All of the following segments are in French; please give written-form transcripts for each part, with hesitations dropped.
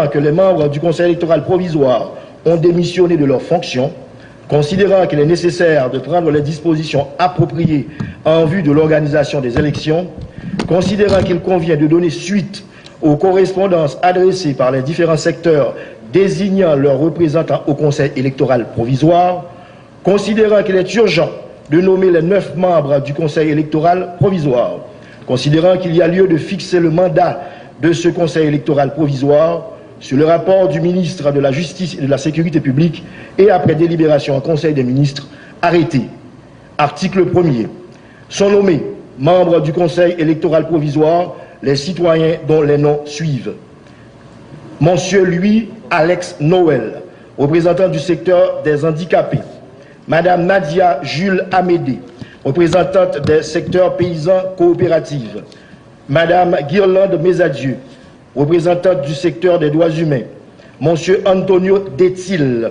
que les membres du Conseil électoral provisoire ont démissionné de leurs fonctions, considérant qu'il est nécessaire de prendre les dispositions appropriées en vue de l'organisation des élections, considérant qu'il convient de donner suite aux correspondances adressées par les différents secteurs désignant leurs représentants au Conseil électoral provisoire, considérant qu'il est urgent de nommer les 9 membres du Conseil électoral provisoire, considérant qu'il y a lieu de fixer le mandat de ce Conseil électoral provisoire sur le rapport du ministre de la Justice et de la Sécurité publique et après délibération en Conseil des ministres, arrêté. Article 1er. Sont nommés membres du Conseil électoral provisoire les citoyens dont les noms suivent. Monsieur Louis Alex Noël, représentant du secteur des handicapés. Madame Nadia Jules Amédée, représentante des secteurs paysans coopératives. Madame Guirlande Mesadieu, représentante du secteur des droits humains. Monsieur Antonio Detil,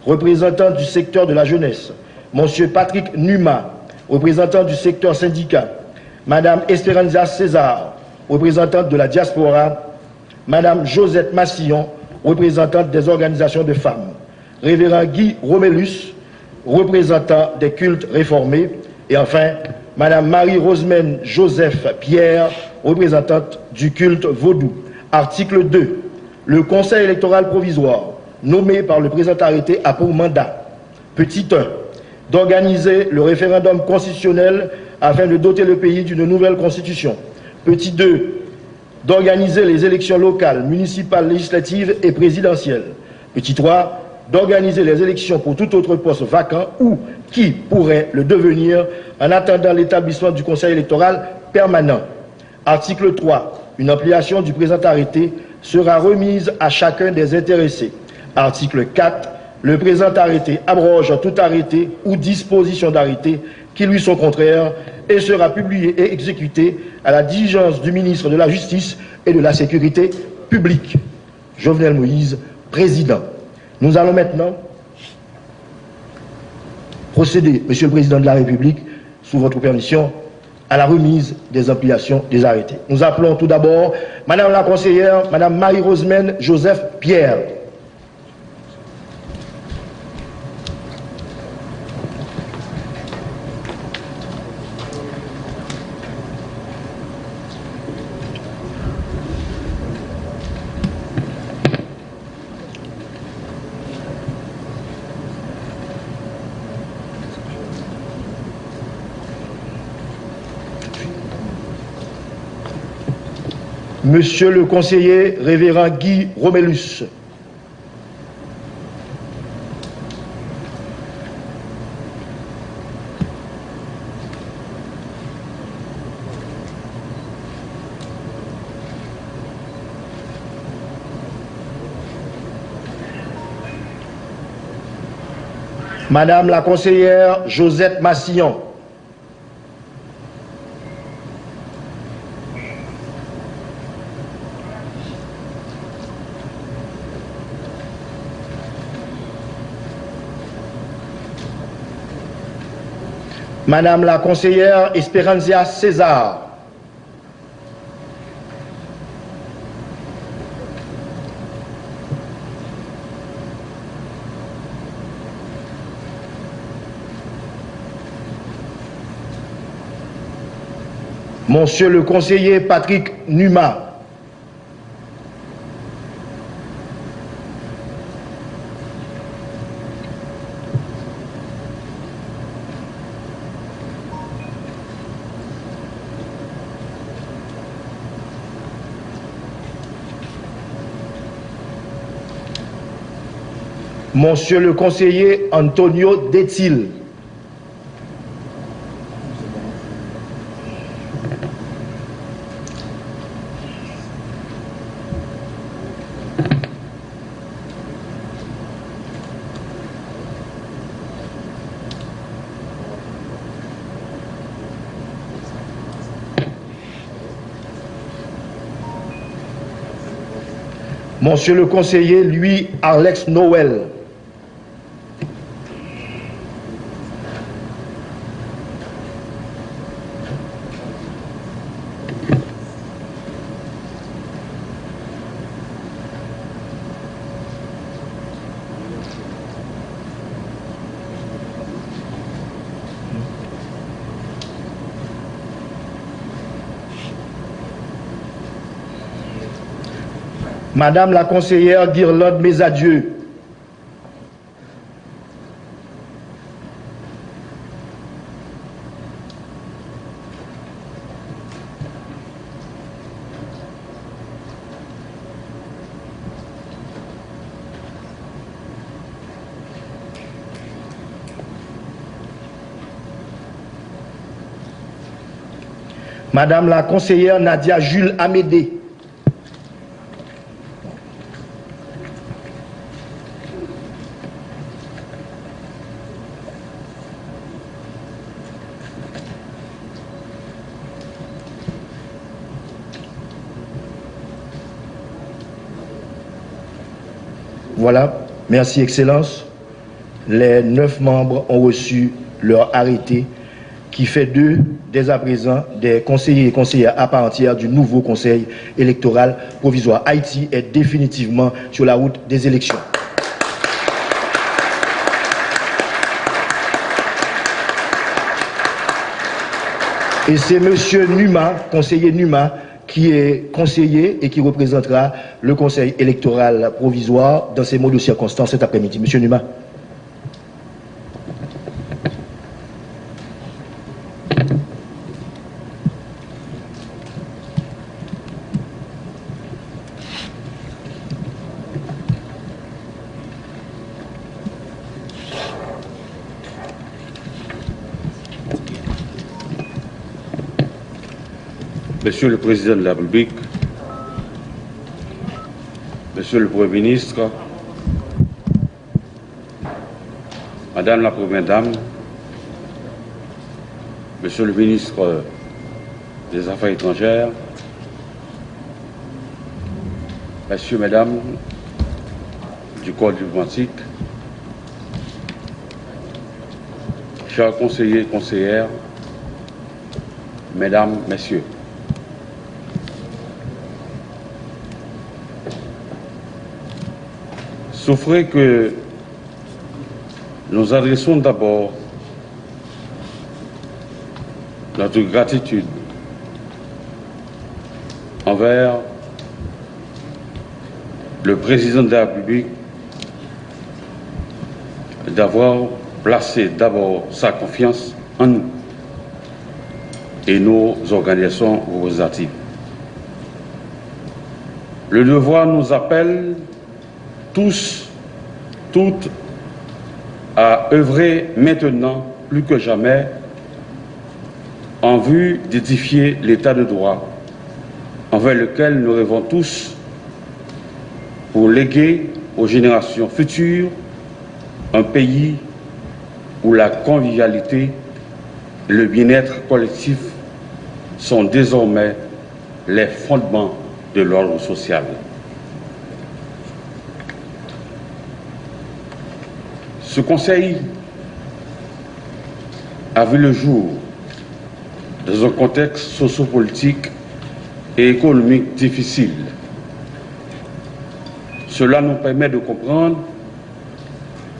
représentant du secteur de la jeunesse. Monsieur Patrick Numa, représentant du secteur syndicat. Madame Esperanza César, représentante de la diaspora. Madame Josette Massillon, représentante des organisations de femmes. Révérend Guy Romélus, représentant des cultes réformés. Et enfin, Madame Marie-Rosemène Joseph Pierre, représentante du culte vaudou. Article 2. Le Conseil électoral provisoire, nommé par le présent arrêté, a pour mandat, petit 1, d'organiser le référendum constitutionnel afin de doter le pays d'une nouvelle constitution. Petit 2, d'organiser les élections locales, municipales, législatives et présidentielles. Petit 3, d'organiser les élections pour tout autre poste vacant ou qui pourrait le devenir en attendant l'établissement du Conseil électoral permanent. Article 3. Une ampliation du présent arrêté sera remise à chacun des intéressés. Article 4. Le présent arrêté abroge tout arrêté ou disposition d'arrêté qui lui sont contraires et sera publié et exécuté à la diligence du ministre de la Justice et de la Sécurité publique. Jovenel Moïse, président. Nous allons maintenant procéder, Monsieur le Président de la République, sous votre permission, à la remise des ampliations des arrêtés. Nous appelons tout d'abord Madame la conseillère, Madame Marie-Rosemène Joseph Pierre. Monsieur le conseiller révérend Guy Romélus. Madame la conseillère Josette Massillon. Madame la conseillère Esperanza César. Monsieur le conseiller Patrick Numa. Monsieur le conseiller Antonio Detil. Monsieur le conseiller Louis Alex Noël. Madame la conseillère Guirlande Mesadieu. Madame la conseillère Nadia Jules Amédée. Voilà, merci Excellence. Les 9 membres ont reçu leur arrêté qui fait d'eux, dès à présent, des conseillers et conseillères à part entière du nouveau Conseil électoral provisoire. Haïti est définitivement sur la route des élections. Et c'est M. Numa, conseiller Numa, qui est conseiller et qui représentera le Conseil électoral provisoire dans ces mots de circonstance cet après-midi. M. Numa. Monsieur le Président de la République, Monsieur le Premier ministre, Madame la Première Dame, Monsieur le ministre des Affaires étrangères, Messieurs, Mesdames du corps diplomatique, chers conseillers et conseillères, Mesdames, Messieurs. Souffrez que nous adressons d'abord notre gratitude envers le Président de la République d'avoir placé d'abord sa confiance en nous et nos organisations représentatives. Le devoir nous appelle tous, toutes, à œuvrer maintenant plus que jamais en vue d'édifier l'état de droit envers lequel nous rêvons tous pour léguer aux générations futures un pays où la convivialité et le bien-être collectif sont désormais les fondements de l'ordre social. Ce Conseil a vu le jour dans un contexte sociopolitique et économique difficile. Cela nous permet de comprendre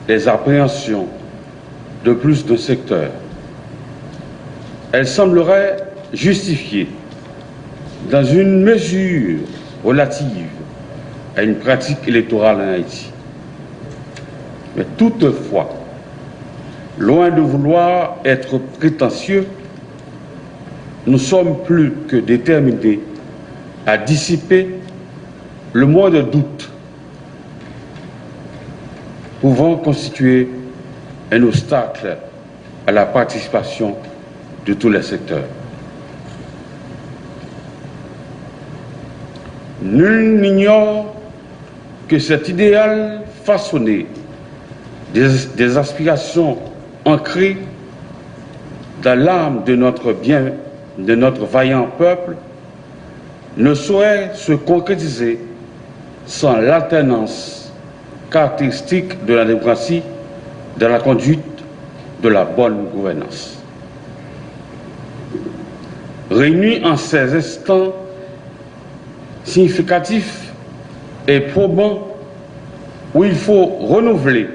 les appréhensions de plus d'un secteur. Elle semblerait justifiée dans une mesure relative à une pratique électorale en Haïti. Mais toutefois, loin de vouloir être prétentieux, nous sommes plus que déterminés à dissiper le moindre doute pouvant constituer un obstacle à la participation de tous les secteurs. Nul n'ignore que cet idéal façonné des aspirations ancrées dans l'âme de notre vaillant peuple ne saurait se concrétiser sans l'alternance caractéristique de la démocratie dans la conduite de la bonne gouvernance. Réunis en ces instants significatifs et probants où il faut renouveler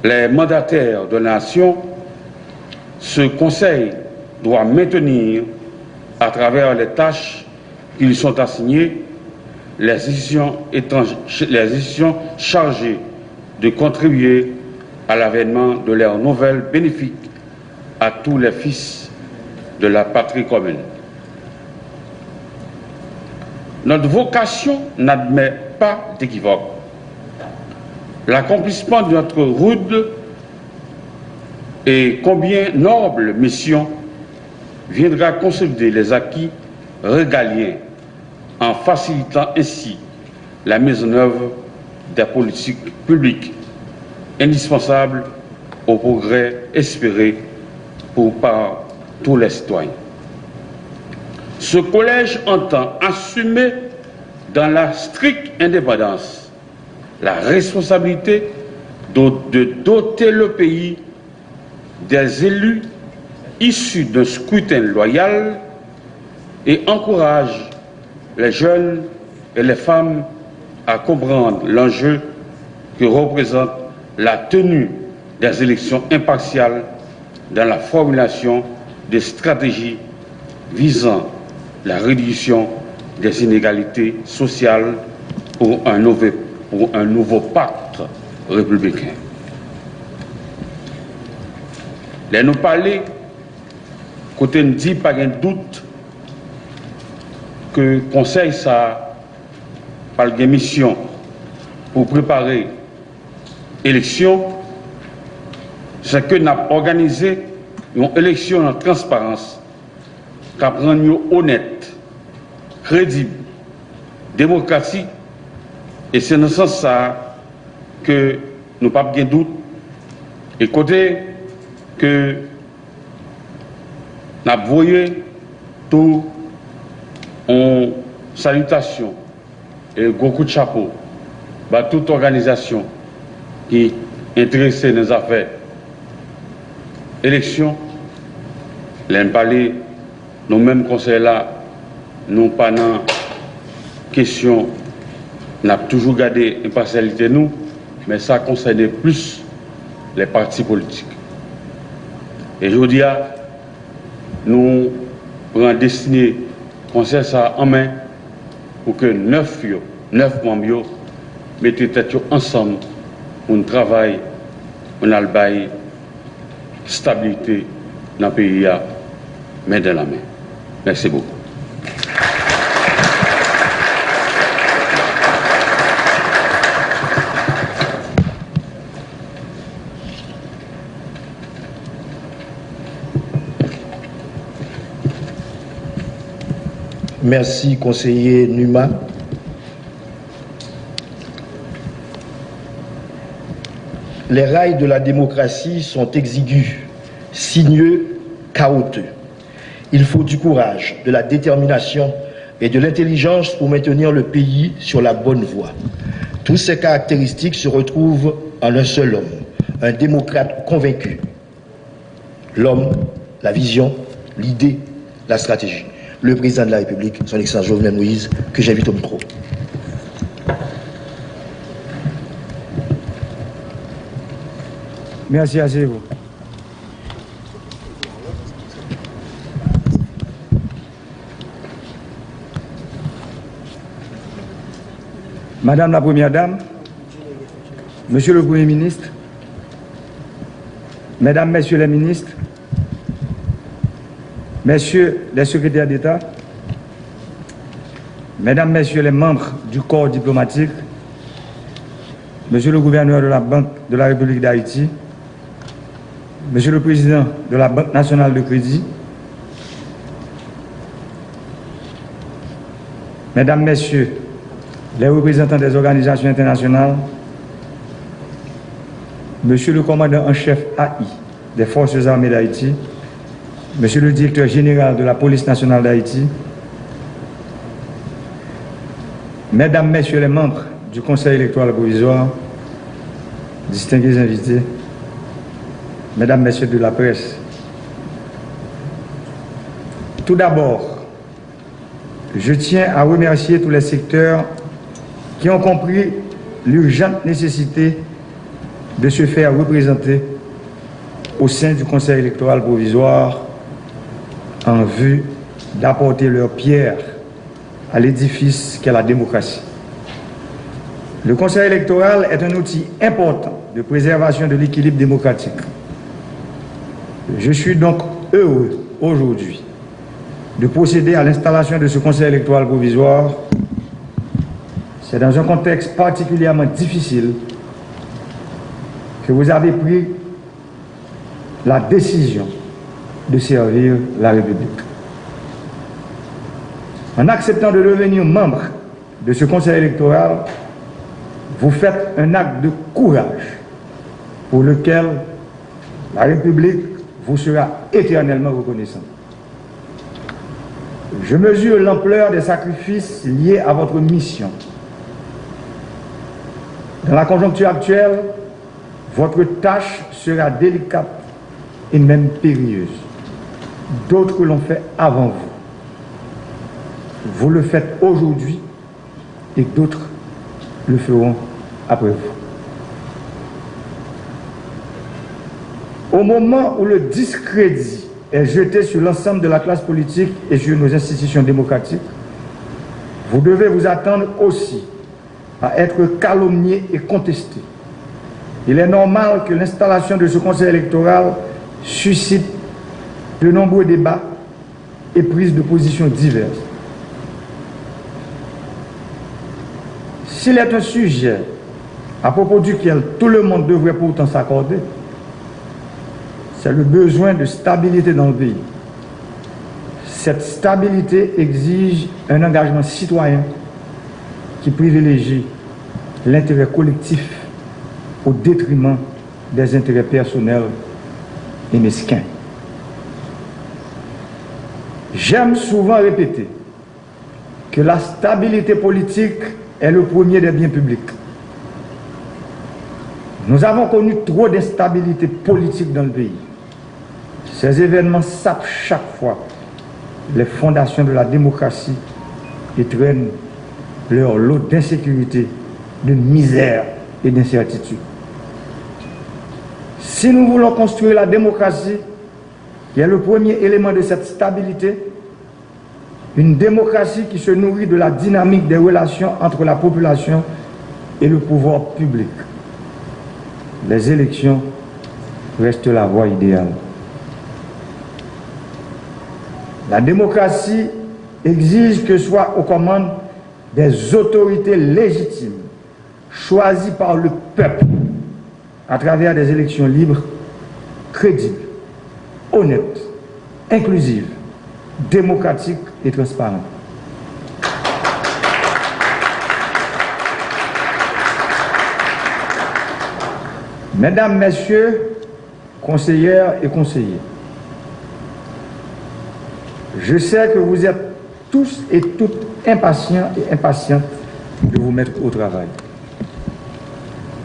les mandataires de la nation, ce Conseil doit maintenir, à travers les tâches qui lui sont assignées, les institutions chargées de contribuer à l'avènement de l'ère nouvelle bénéfique à tous les fils de la patrie commune. Notre vocation n'admet pas d'équivoque. L'accomplissement de notre rude et combien noble mission viendra consolider les acquis régaliens en facilitant ainsi la mise en œuvre des politiques publiques indispensables au progrès espéré par tous les citoyens. Ce collège entend assumer dans la stricte indépendance la responsabilité de doter le pays des élus issus d'un scrutin loyal et encourage les jeunes et les femmes à comprendre l'enjeu que représente la tenue des élections impartiales dans la formulation des stratégies visant la réduction des inégalités sociales pour un nouveau pacte républicain. Les nous parler, côté nous dit pas de doute que le Conseil ça par des missions pour préparer l'élection, c'est que nous avons organisé une élection en transparence qui rend honnête, crédible, démocratique, et c'est dans ce sens ça que nous n'avons pas de doute. Et côté que nous avons voyé tout en salutation et gros coup de chapeau à toute organisation qui est intéressée dans les affaires élections. Les parler, nous-mêmes conseils là, nous pas dans question, nous avons toujours gardé impartialité nous, mais ça concerne plus les partis politiques. Et je vous dis, nous prenons destiné conseil ça en main pour que 9 membres mettent tête ensemble pour un travail, pour une stabilité dans le pays, main dans la main. Merci beaucoup. Merci, conseiller Numa. Les rails de la démocratie sont exigus, sinueux, chaotiques. Il faut du courage, de la détermination et de l'intelligence pour maintenir le pays sur la bonne voie. Toutes ces caractéristiques se retrouvent en un seul homme, un démocrate convaincu. L'homme, la vision, l'idée, la stratégie. Le président de la République, son Excellence Jovenel Moïse, que j'invite au micro. Merci à vous. Madame la Première Dame, Monsieur le Premier ministre, Mesdames, Messieurs les ministres, Messieurs les secrétaires d'État, Mesdames, Messieurs les membres du corps diplomatique, Monsieur le gouverneur de la Banque de la République d'Haïti, Monsieur le Président de la Banque nationale de crédit, Mesdames, Messieurs les représentants des organisations internationales, Monsieur le commandant en chef AI des Forces armées d'Haïti, Monsieur le directeur général de la Police nationale d'Haïti, Mesdames, Messieurs les membres du Conseil électoral provisoire, distingués invités, Mesdames, Messieurs de la presse, tout d'abord, je tiens à remercier tous les secteurs qui ont compris l'urgente nécessité de se faire représenter au sein du Conseil électoral provisoire en vue d'apporter leur pierre à l'édifice qu'est la démocratie. Le Conseil électoral est un outil important de préservation de l'équilibre démocratique. Je suis donc heureux aujourd'hui de procéder à l'installation de ce Conseil électoral provisoire. C'est dans un contexte particulièrement difficile que vous avez pris la décision de servir la République. En acceptant de devenir membre de ce Conseil électoral, vous faites un acte de courage pour lequel la République vous sera éternellement reconnaissante. Je mesure l'ampleur des sacrifices liés à votre mission. Dans la conjoncture actuelle, votre tâche sera délicate et même périlleuse. D'autres l'ont fait avant vous. Vous le faites aujourd'hui et d'autres le feront après vous. Au moment où le discrédit est jeté sur l'ensemble de la classe politique et sur nos institutions démocratiques, vous devez vous attendre aussi à être calomnié et contesté. Il est normal que l'installation de ce Conseil électoral suscite de nombreux débats et prises de position diverses. S'il est un sujet à propos duquel tout le monde devrait pourtant s'accorder, c'est le besoin de stabilité dans le pays. Cette stabilité exige un engagement citoyen qui privilégie l'intérêt collectif au détriment des intérêts personnels et mesquins. J'aime souvent répéter que la stabilité politique est le premier des biens publics. Nous avons connu trop d'instabilité politique dans le pays. Ces événements sapent chaque fois les fondations de la démocratie et traînent leur lot d'insécurité, de misère et d'incertitude. Si nous voulons construire la démocratie, qui est le premier élément de cette stabilité, une démocratie qui se nourrit de la dynamique des relations entre la population et le pouvoir public, les élections restent la voie idéale. La démocratie exige que soient aux commandes des autorités légitimes, choisies par le peuple, à travers des élections libres, crédibles, honnêtes, inclusives, démocratiques et transparentes. Mesdames, Messieurs, conseillères et conseillers, je sais que vous êtes tous et toutes impatients et impatientes de vous mettre au travail.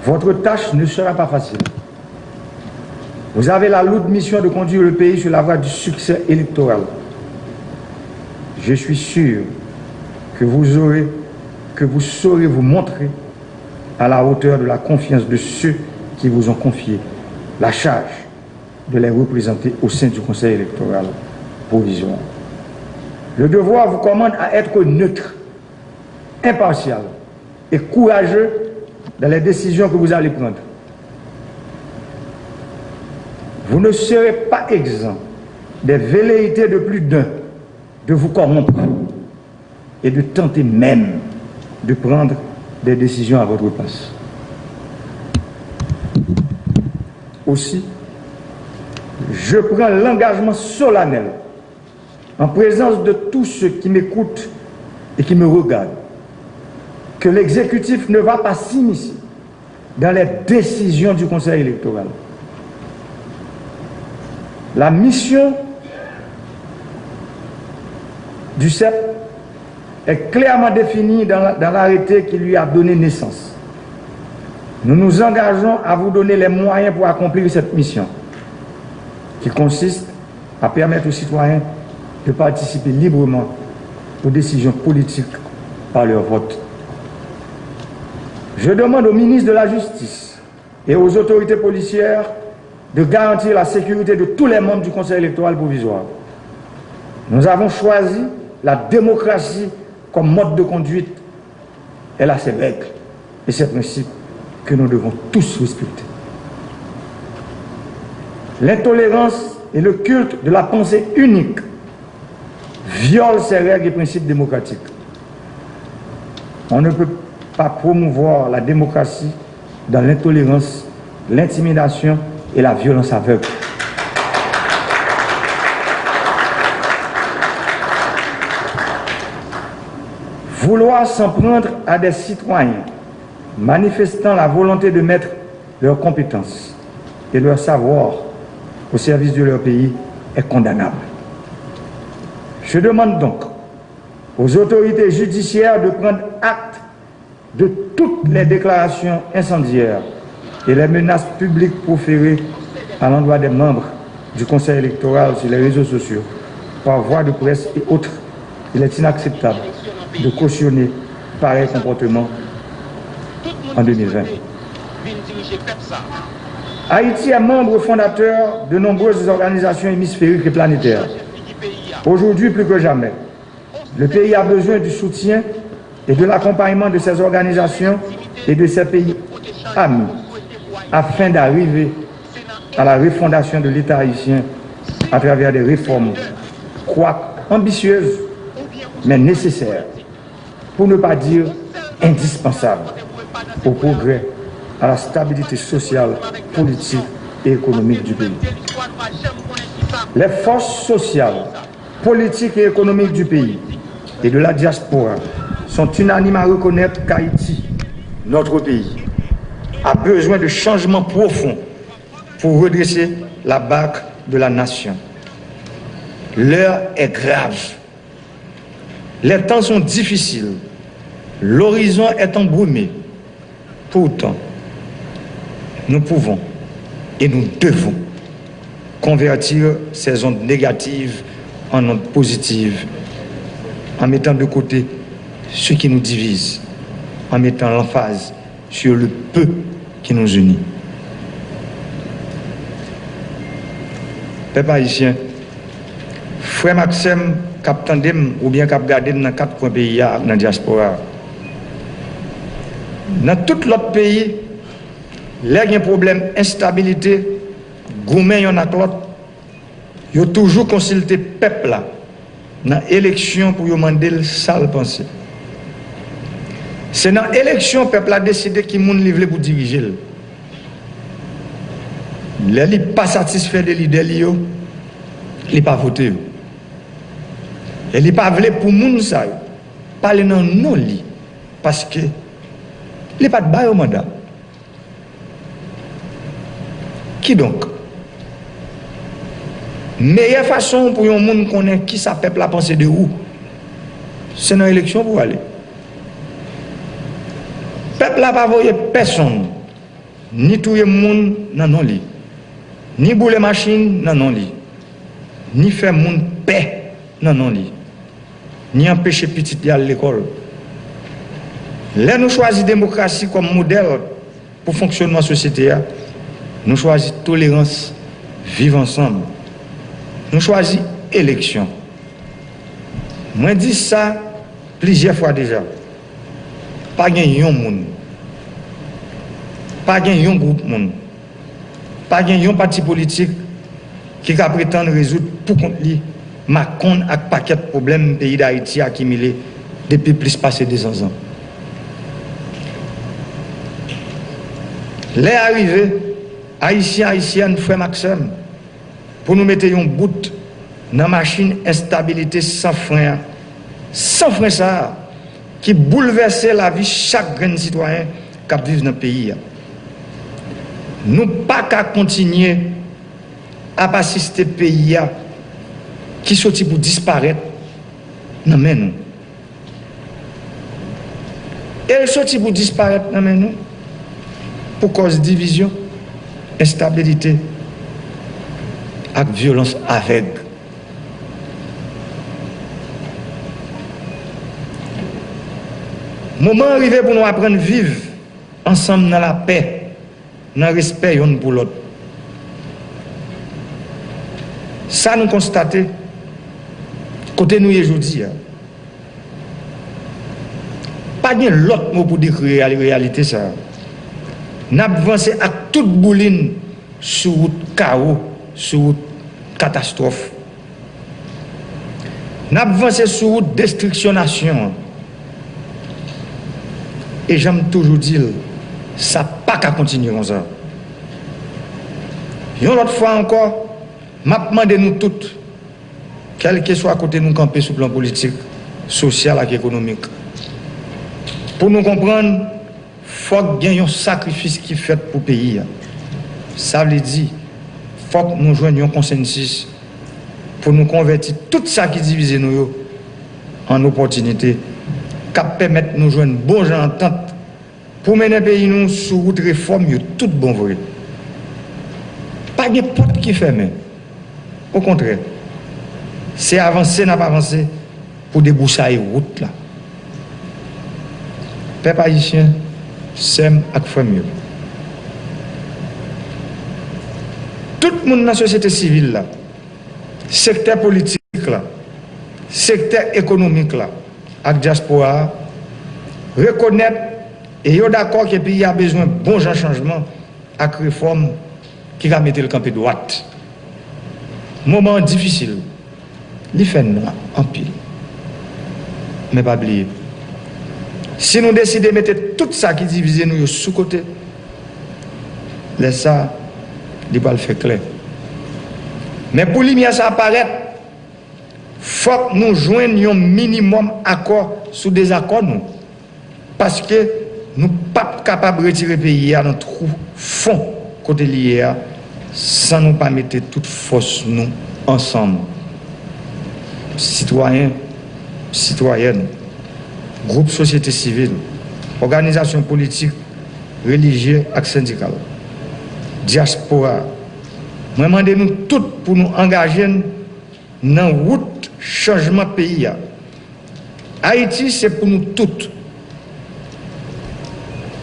Votre tâche ne sera pas facile. Vous avez la lourde mission de conduire le pays sur la voie du succès électoral. Je suis sûr que vous saurez vous montrer à la hauteur de la confiance de ceux qui vous ont confié la charge de les représenter au sein du Conseil électoral provisoire. Le devoir vous commande à être neutre, impartial et courageux dans les décisions que vous allez prendre. Vous ne serez pas exempt des velléités de plus d'un de vous corrompre et de tenter même de prendre des décisions à votre place. Aussi, je prends l'engagement solennel, en présence de tous ceux qui m'écoutent et qui me regardent, que l'exécutif ne va pas s'immiscer dans les décisions du Conseil électoral. La mission du CEP est clairement définie dans l'arrêté qui lui a donné naissance. Nous nous engageons à vous donner les moyens pour accomplir cette mission, qui consiste à permettre aux citoyens de participer librement aux décisions politiques par leur vote. Je demande au ministre de la Justice et aux autorités policières de garantir la sécurité de tous les membres du Conseil électoral provisoire. Nous avons choisi la démocratie comme mode de conduite, elle a ses règles et ses principes que nous devons tous respecter. L'intolérance et le culte de la pensée unique violent ces règles et principes démocratiques. On ne peut pas promouvoir la démocratie dans l'intolérance, l'intimidation et la violence aveugle. Vouloir s'en prendre à des citoyens manifestant la volonté de mettre leurs compétences et leur savoir au service de leur pays est condamnable. Je demande donc aux autorités judiciaires de prendre acte de toutes les déclarations incendiaires et les menaces publiques proférées à l'endroit des membres du Conseil électoral sur les réseaux sociaux, par voie de presse et autres. Il est inacceptable de cautionner pareil comportement en 2020. Haïti est membre fondateur de nombreuses organisations hémisphériques et planétaires. Aujourd'hui, plus que jamais, le pays a besoin du soutien et de l'accompagnement de ces organisations et de ces pays amis afin d'arriver à la refondation de l'État haïtien à travers des réformes, quoique ambitieuses, mais nécessaires, pour ne pas dire indispensables, au progrès, à la stabilité sociale, politique et économique du pays. Les forces sociales, politiques et économiques du pays et de la diaspora sont unanimes à reconnaître qu'Haïti, notre pays, a besoin de changements profonds pour redresser la barque de la nation. L'heure est grave. Les temps sont difficiles. L'horizon est embrumé. Pourtant, nous pouvons et nous devons convertir ces ondes négatives en ondes positives, en mettant de côté ce qui nous divise, en mettant l'emphase sur le peu qui nous unit. Peuple haïtien, frère Maxime, cap tandem ou bien cap gardé dans 4 coins pays dans la diaspora. Dans tout l'autre pays, il y a un problème d'instabilité, gourmet yon ak l'autre, il y a toujours consulté le peuple là, dans l'élection pour demander le sale pensée. C'est dans l'élection que le peuple a décidé qui moun livre pour diriger. Il n'est pas satisfait de l'idée, il n'est pas voté. Il n'est pas voulu pour moun ça, parler dans non li, parce que il n'est pas de bail au mandat. Qui donc? Meilleure façon pour un monde connaître qui ça peuple a pensé de où, c'est dans l'élection pour aller. Peuple n'a pas voyé personne, ni tout le monde dans non li, ni bouler machine dans non li, ni faire monde paix dans non li, ni empêcher petit d'aller à l'école. Là nous choisissons la démocratie comme modèle pour fonctionner dans la société. Nous choisissons tolérance, vivre ensemble. Nous choisissons élection. Moi dis ça plusieurs fois déjà. Pas gagner un monde. Pas gagner un groupe monde. Pas gagner un parti politique qui va prétendre résoudre pour contre lui Macron avec paquet de problèmes pays d'Haïti accumulés depuis plus passé 200 ans. Les arrivés, Haïtiens, Haïtiennes, frère Maxime, pour nous mettre un bout dans la machine instabilité sans frein ça, qui bouleverse la vie de chaque grand citoyen qui vit dans le pays. Nous ne pouvons pas continuer à assister le pays qui sorti pour disparaître. Non, mais nous. Et sorti pour disparaître, non, mais nous. Pour cause de division, instabilité et violence aveugle. Moment arrivé pour nous apprendre à vivre ensemble dans la paix, dans le respect l'un pour l'autre. Ça nous constatons, côté nous aujourd'hui. Pas de l'autre mot pour décrire la réalité ça. N'a avancé à toute bouline sur route chaos, sur route catastrophe. N'a avancé sur route destruction nation. Et j'aime toujours dire, ça n'a pas qu'à continuer comme ça. Une autre fois encore, m'a demandé nous toutes, quel que soit à côté nous camper sur le plan politique, social et économique. Pour nous comprendre, il faut qu'il y ait un sacrifice qui est fait pour le pays. Ça veut dire, il faut que nous joignions un consensus pour nous convertir tout ça qui divise nous en opportunités, qui permettent de nous joindre une bonne entente pour mener le pays nous sur route réforme, tout bon vrai. Pas de porte qui ferme. Au contraire, c'est avancer, n'a pas avancé pour déboucher la route là. Peuple haïtien, s'aime et fait mieux. Tout le monde dans la société civile là, secteur politique là, secteur économique là, avec diaspora, reconnaître et est d'accord que le pays a besoin de bons changements avec réforme qui va mettre le camp de droite. Moment difficile, il fait noir en pile. Mais pas oublier. Si nous décidons de mettre tout ça qui divise nous sous côté, laisse ça, il va le faire clair. Mais pour lumière ça apparaître, il faut que nous joignions un minimum accord sous des accords nous. Parce que nous ne sommes pas capables de retirer le pays à notre fond côté lié sans nous pas mettre toute force nous ensemble. Citoyens, citoyennes, groupe société civile, organisations politiques, religieuses et syndicales, diaspora. Nous demandons nous toutes pour nous engager dans la route changement pays. Haïti, c'est pour nous toutes.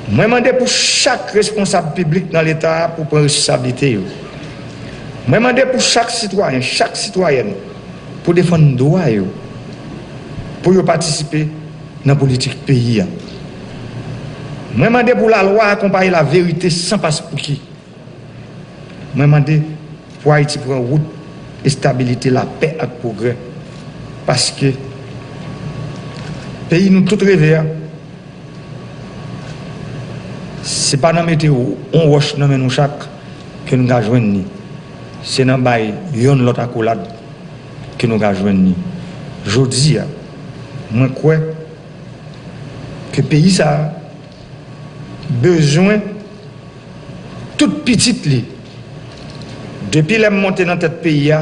Nous demandons pour chaque responsable public dans l'État pour prendre responsabilité. Nous demandons pour chaque citoyen, chaque citoyenne, pour défendre nos droits, pour participer dans la politique pays. Nous demandons pour la loi accompagner la vérité sans passe pour qui. Nous demandons pour Haïti prendre route et stabilité, la paix et le progrès. Parce que le pays nous tout rêvé. Ce n'est pas dans la météo, on roche dans nous chaque que nous avons joué. C'est dans le l'autre accolade que nous avons joué. Je dis, moi, crois que le pays a besoin de toute petite lit. Depuis la montée dans tête pays,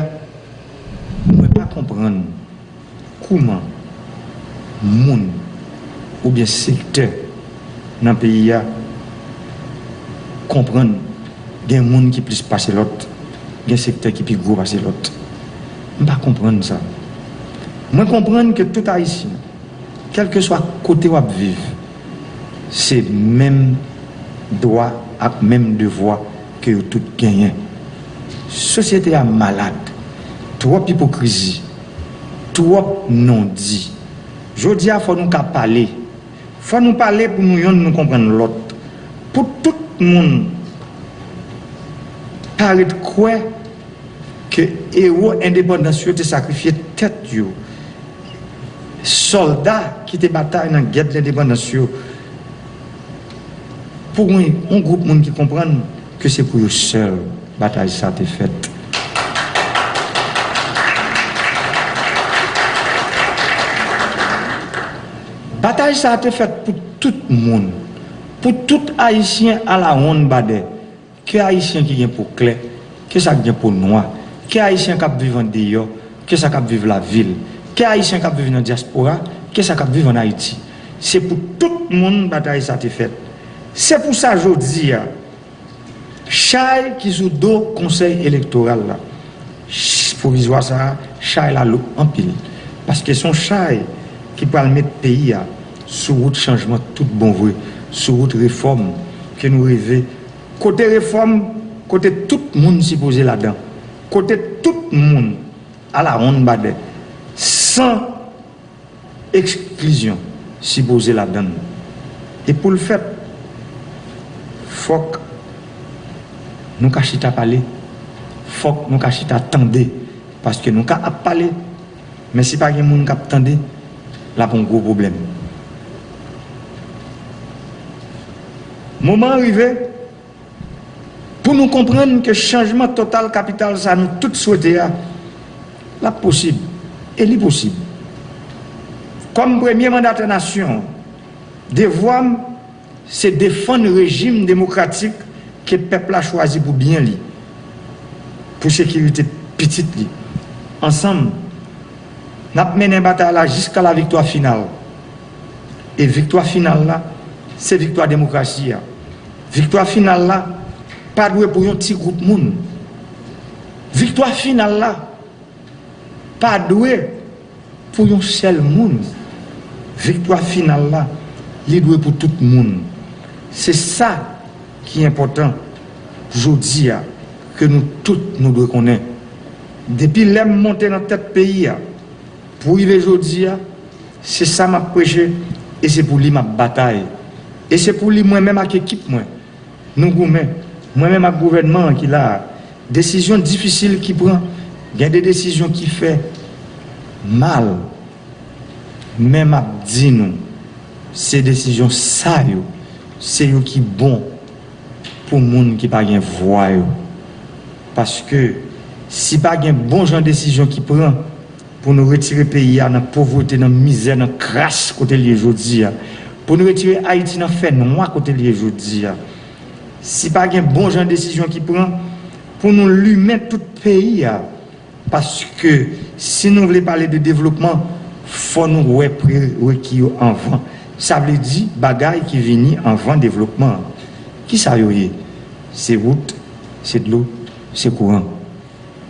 je ne peux pas comprendre comment monde ou bien secteur dans le pays comprendre qu'il y a des gens qui plus passer l'autre, il y a des secteurs qui plus gros passer l'autre. Je ne peux pas comprendre ça. Je comprends que tout Haïtien, quel que soit le côté où il vit, c'est le même droit et même devoir que tout gagnent. La société est malade, trop hypocrisie, trop non-dit. Je dis qu'il faut nous parler. Il faut nous parler pour nous comprendre l'autre. Pour tout le monde, parler de quoi que les héros indépendants ont sacrifié tête. Soldats qui étaient bataille dans la guerre de l'indépendance. Pour un groupe de monde qui comprend que c'est pour eux seuls la bataille ça a été faite. La bataille ça a été faite pour tout le monde. Pour tout Haïtien à la ronde badé. Que Haïtien qui vient pour clair, que ça vient pour noir, que Haïtien qui vivent en dehors, que ça qui vivent la ville, que Haïtien qui vivent dans la diaspora, que ça qui vivent en Haïti. C'est pour tout le monde que la bataille ça a été faite. C'est pour ça que je dis, Chai qui sous dos conseil électoral là, provisoire ça, Chai là en pile. Parce que son Chai qui peut mettre le pays sur route changement tout bon vrai, sur route réforme que nous rêvons. Côté réforme, côté tout le monde s'y poser là-dedans. Côté tout le monde à la ronde badé, sans exclusion s'y poser là-dedans. Et pour le faire, il faut que nous cachons à parler, il faut que nous cachons à attendre, parce que nous avons parlé, mais si pas de monde qui attend, là, c'est un gros problème. Moment arrivé, pour nous comprendre que le changement total capital, ça nous tous souhaité, là, possible, et l'impossible. Comme premier mandat de la nation, devoir, c'est défendre le régime démocratique que le peuple a choisi pour bien lui, pour sécurité petite lui. Ensemble, nous avons mené une bataille là jusqu'à la victoire finale. Et victoire finale là, c'est victoire démocratie. Victoire finale là, pas doué pour un petit groupe monde. Victoire finale là, pas doué pour un seul monde. Victoire finale là, il doit pour tout le monde. C'est ça qui est important. Je dis que nous tous nous devons connaître. Depuis l'aime monter dans tête pays, pour arriver aujourd'hui, c'est ça m'a prêché et c'est pour lui ma bataille. Et c'est pour lui moi-même avec l'équipe, nous moi-même avec le gouvernement qui a décisions difficiles qui prend, il y a des décisions qui fait mal. Même à dire nous, ces décisions ça c'est eux qui bon pour les gens qui pas gain voix. Parce que si pas gain bon genre de décision qui prend pour nous retirer le pays dans la pauvreté, dans la misère, dans la crasse côté lié aujourd'hui, pour nous retirer Haïti dans le fait noir côté lié aujourd'hui, si pas gain bon genre de décision qui prend pour nous lui mettre tout le pays, parce que si nous voulons parler de développement, faut nous requis avant. Ça veut dire bagaille qui vient avant développement. Qui ça y est? C'est route, c'est de l'eau, c'est courant.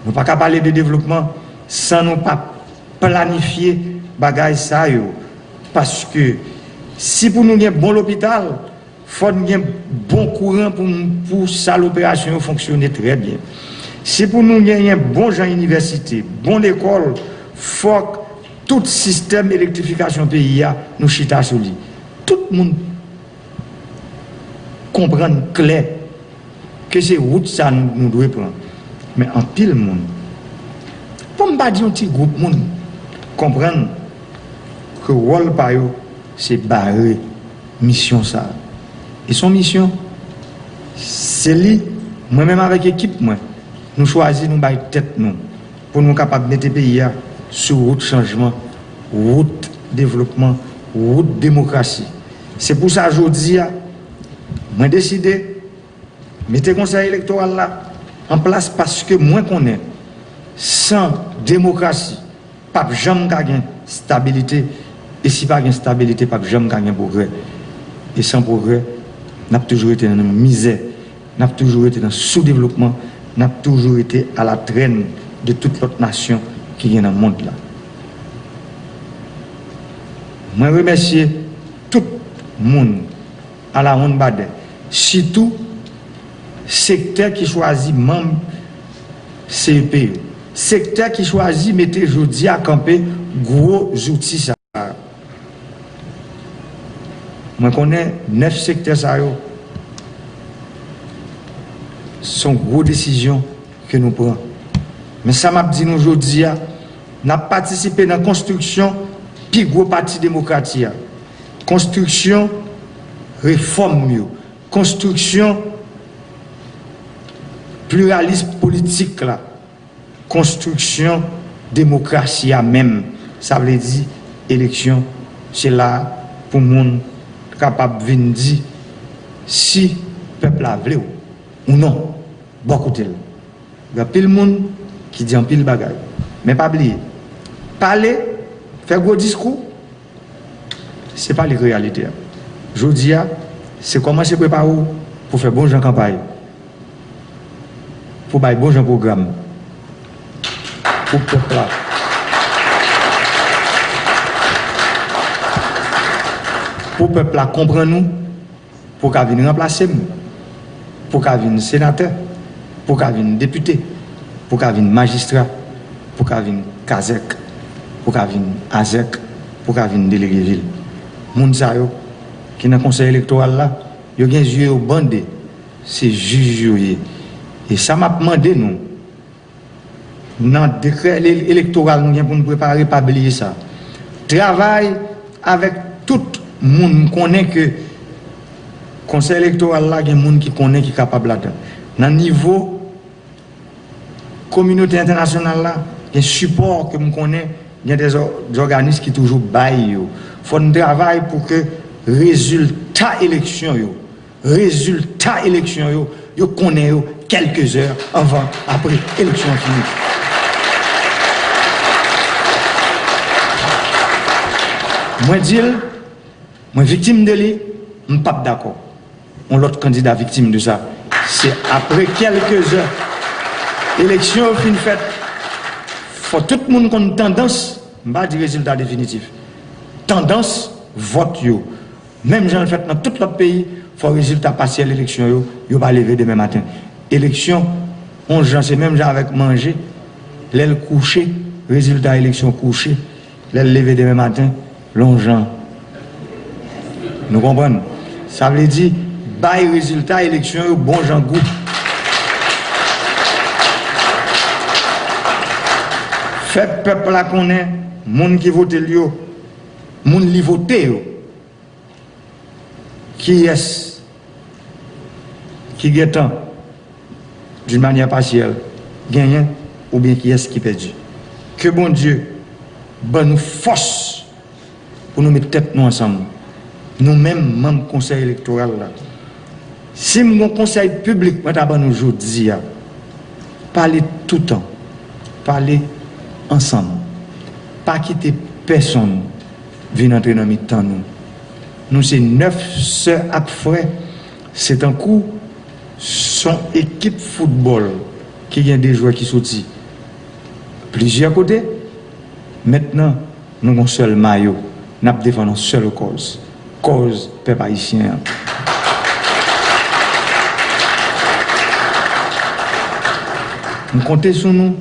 Nous ne pouvons pas parler de développement sans nous pas planifier bagaille ça yo. Parce que si pour nous y a bon l'hôpital, faut nous y a bon courant pour ça l'opération fonctionner très bien. Si pour nous y a un bon genre université, bonne école, faut que tout système d'électrification pays nous chita sur lui. Tout le monde comprend clair que c'est route ça nous devons prendre. Mais en pile monde, pour ne pas dire un petit groupe monde comprendre que le rôle par eux c'est barrer mission ça. Et son mission c'est lui, moi-même avec l'équipe nous choisissons nous bailler tête nous pour nous capables de mettre le pays sur route changement, route développement, route démocratie. C'est pour ça aujourd'hui, moi décidé de mettre le conseil électoral là en place parce que moi connais sans démocratie, pas jamais gagner stabilité et si pas de stabilité, pas jamais gagner progrès. Et sans progrès, n'a toujours été dans la misère, n'a toujours été dans le sous-développement, n'a toujours été à la traîne de toute l'autre nation qui est dans le monde là. Je remercie tout le monde à la ronde Badet, surtout secteur qui choisit membre CEP, secteur qui choisit mettre aujourd'hui à camper gros outils ça. Moi connais 9 secteurs ça sont gros décisions que nous prenons. Mais ça m'a dit nous aujourd'hui, nous avons participé dans la construction plus gros parti démocratique. Construction réforme, construction pluralisme politique là, construction démocratie même. Ça veut dire élection, c'est là pour le monde capable de venir dire si le peuple a voulu ou non. Bon côté. Il y a pile monde qui dit en pile bagaille. Mais pas oublier. Parler, faire gros discours, ce n'est pas les réalités. Je dis, c'est comment se préparer pour faire bon gens campagne. Pour faire bon gens programme. Pour le peuple là. Pour le peuple là comprendre nous, pour qu'il vienne remplacer nous, pour qu'il vienne sénateur, pour qu'il vienne député, pour qu'il vienne magistrat, pour qu'il vienne Kazek, pour qu'il vienne Azek, pour qu'il vienne délégué ville. Moun sa yo qui dans le conseil électoral là, ils ont des yeux bandés. C'est juge. Et ça m'a demandé, nous, dans le décret électoral, nous pour nous préparer, pas oublier ça. Travail avec tout le monde qui connaît que le conseil électoral là, il y a des gens qui connaît qui est capable là-dedans. Dans le niveau communauté internationale là, il y a un support que nous connaissons, il y a des organismes qui toujours baillent. Il faut un travail pour que résultat élection yo connaît quelques heures avant, après élection finie. Moi dis, moi victime de lui, je ne suis pas d'accord. On l'autre candidat victime de ça. C'est après quelques heures, élection fin faite, faut tout le monde qu'on tendance, je ne vais pas dire résultat définitif. Tendance, vote yo. Même j'en fait dans tout l'autre pays, il faut résultat partiel l'élection, il va lever demain matin. Élection, on c'est même genre avec manger, l'aile couché, résultat élection couché, l'aile lever demain matin, l'ongeant. Nous comprenons? Ça veut dire, bail résultat élection, bon j'en goût. Fait peuple là qu'on est, monde qui vote lui, monde qui vote qui est qui gagne d'une manière partielle gagnant ou bien qui est qui perdu. Que bon Dieu bonne nous force pour nous mettre tête nous ensemble. Nous-mêmes membres conseil électoral là. Si mon conseil public moi d'abord nous aujourd'hui parler tout le temps, parler ensemble, pas quitter personne venir entrer dans notre temps nous. Nous, c'est 9 sœurs à frères. C'est un coup, son équipe football qui a des joueurs qui sortent plusieurs côtés. Maintenant, nous avons un seul maillot. Nous défendons une seule cause. Cause peuple haïtien. Nous comptons sur nous.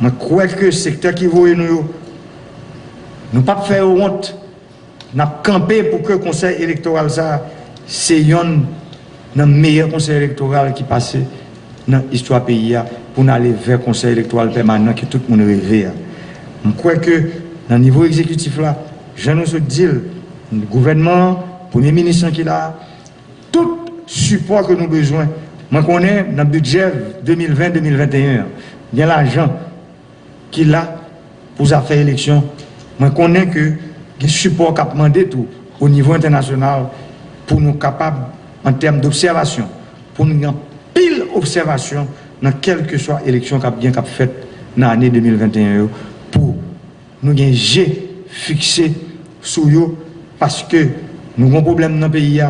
Je crois que le secteur qui voit nous, nous ne pas faire honte. Nous avons campé pour que le conseil électoral, c'est le meilleur conseil électoral qui passe dans l'histoire du pays pour aller vers le conseil électoral permanent que tout le monde rêve. Je crois que dans le niveau exécutif, là, je nous dis, le gouvernement, le Premier ministre qui est là, tout support que nous avons besoin. Je connais dans le budget 2020-2021, il y a l'argent qui est là pour faire élection. Je connais que le support qu'a demandé tout au niveau international pour nous capables, en termes d'observation, pour nous avoir pile observation dans quelle que soit l'élection qu'a bien faite dans l'année 2021 pour nous avoir fixé sur eux parce que nous avons un problème dans le pays,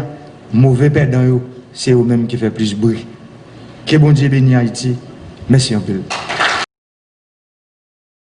mauvais perdant, c'est eux-mêmes qui fait plus de bruit. Que bon Dieu bénisse Haïti. Merci un peu.